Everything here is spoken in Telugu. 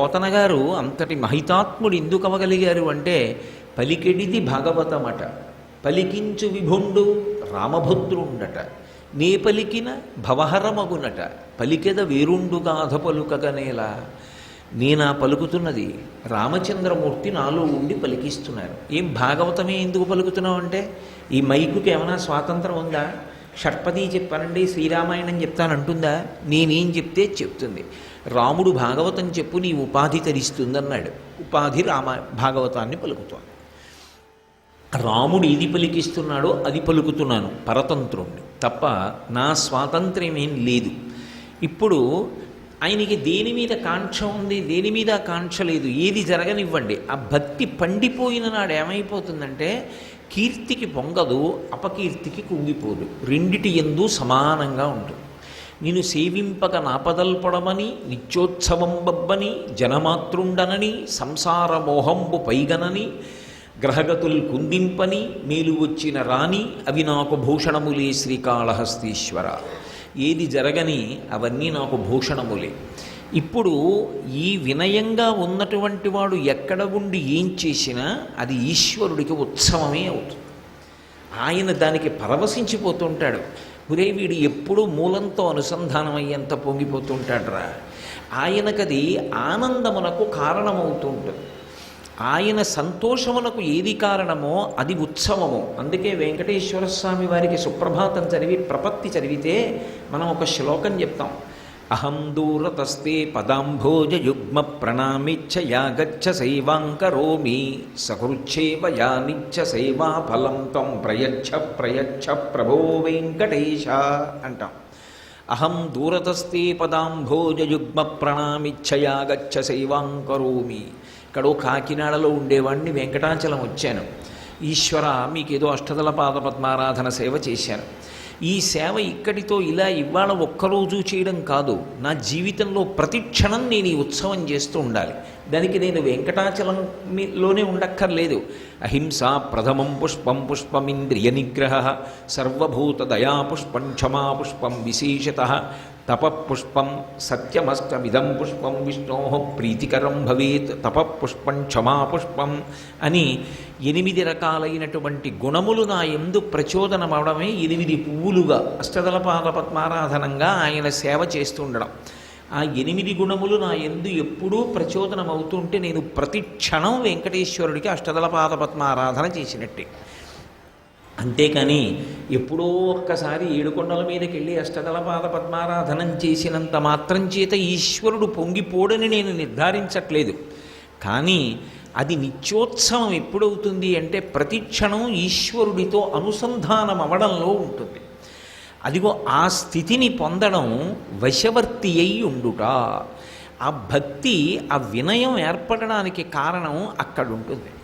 పోతన గారు అంతటి మహితాత్ముడు ఎందుకు అవ్వగలిగారు అంటే పలికెడిది భాగవతమట, పలికించు విభుండు రామభద్రుండట, నే పలికిన భవహరమగునట, పలికెద వేరుండుగాధ పలుకగనేలా. నేనా పలుకుతున్నది రామచంద్రమూర్తి నాలో ఉండి పలికిస్తున్నారు. ఏం భాగవతమే ఎందుకు పలుకుతున్నావు అంటే ఈ మైకుకి ఏమైనా స్వాతంత్రం ఉందా? షట్పది చెప్పానండి శ్రీరామాయణం చెప్తానంటుందా? నేనేం చెప్తే చెప్తుంది. రాముడు భాగవతం చెప్పు నీ ఉపాధి తరిస్తుందన్నాడు. ఉపాధి భాగవతాన్ని పలుకుతోంది. రాముడు ఏది పలికిస్తున్నాడో అది పలుకుతున్నాను, పరతంత్రుణ్ణి తప్ప నా స్వాతంత్ర్యం ఏం లేదు. ఇప్పుడు ఆయనకి దేని మీద కాంక్ష ఉంది, దేని మీద కాంక్ష లేదు, ఏది జరగనివ్వండి. ఆ భక్తి పండిపోయిన నాడు ఏమైపోతుందంటే కీర్తికి పొంగదు, అపకీర్తికి కుంగిపోదు, రెండిటి యందు సమానంగా ఉంటుంది. నేను సేవింపక నాపదల్పడమని నిత్యోత్సవం బబ్బని జనమాతృండనని సంసార మోహంబు పైగనని గ్రహగతుల్ కుందింపని మేలు వచ్చిన రాణి అవి నాకు భూషణములే శ్రీకాళహస్తీశ్వర. ఏది జరగని అవన్నీ నాకు భూషణములే. ఇప్పుడు ఈ వినయంగా ఉన్నటువంటి వాడు ఎక్కడ ఉండి ఏం చేసినా అది ఈశ్వరుడికి ఉత్సవమే అవుతుంది. ఆయన దానికి పరవశించిపోతుంటాడు. ఒరే వీడు ఎప్పుడూ మూలంతో అనుసంధానం అయ్యేంత పొంగిపోతుంటాడురా. ఆయనకది ఆనందమునకు కారణమవుతూ ఉంటుంది. ఆయన సంతోషమునకు ఏది కారణమో అది ఉత్సవము. అందుకే వెంకటేశ్వర స్వామి వారికి సుప్రభాతం చదివి ప్రపత్తి చదివితే మనం ఒక శ్లోకం చెప్తాం. అహం దూరతస్తే పదాంభోజయుగ్మ ప్రణామిచ్చయా గచ్చ సేవాంకరోమి సకృచ్ఛేవ యానిచ్చ సేవా ఫలం త్వం ప్రయచ్ఛ ప్రయచ్ఛ ప్రభో వెంకటేశ అంటాం. అహం దూరతస్తే పదాంభోజయుగ్మ ప్రణామిచ్చయా గచ్చ సేవాంకరోమి. ఇక్కడో కాకినాడలో ఉండేవాడిని, వెంకటాచలం వచ్చాను. ఈశ్వర మీకేదో అష్టదళ పాద పద్మారాధన సేవ చేశాను. ఈ సేవ ఇక్కడితో ఇలా ఇవాళ ఒక్కరోజు చేయడం కాదు, నా జీవితంలో ప్రతి క్షణం నేను ఈ ఉత్సవం చేస్తూ ఉండాలి. దానికి నేను వెంకటాచలంలోనే ఉండక్కర్లేదు. అహింసా ప్రథమం పుష్పం పుష్పమింద్రియ నిగ్రహ సర్వభూత దయా పుష్పం క్షమా పుష్పం విశేషత తపఃపుష్పం సత్యమష్టమిదం పుష్పం విష్ణో ప్రీతికరం భవేత్ తపఃపుష్పం క్షమాపుష్పం అని 8 రకాలైనటువంటి గుణములు నా యందు ప్రచోదనమవడమే 8 పువ్వులుగా అష్టదళపాద పద్మారాధనంగా ఆయన సేవ చేస్తుండడం. ఆ 8 గుణములు నా యందు ఎప్పుడూ ప్రచోదనమవుతుంటే నేను ప్రతి క్షణం వెంకటేశ్వరుడికి అష్టదళపాద పద్మారాధన చేసినట్టే. అంతేకాని ఎప్పుడో ఒక్కసారి ఏడుకొండల మీదకి వెళ్ళి అష్టదళపాద పద్మారాధనం చేసినంత మాత్రం చేత ఈశ్వరుడు పొంగిపోడని నేను నిర్ధారించట్లేదు. కానీ అది నిత్యోత్సవం ఎప్పుడవుతుంది అంటే ప్రతి క్షణం ఈశ్వరుడితో అనుసంధానం అవడంలో ఉంటుంది. అదిగో ఆ స్థితిని పొందడం వశవర్తి అయి ఉండుట. ఆ భక్తి, ఆ వినయం ఏర్పడడానికి కారణం అక్కడుంటుంది.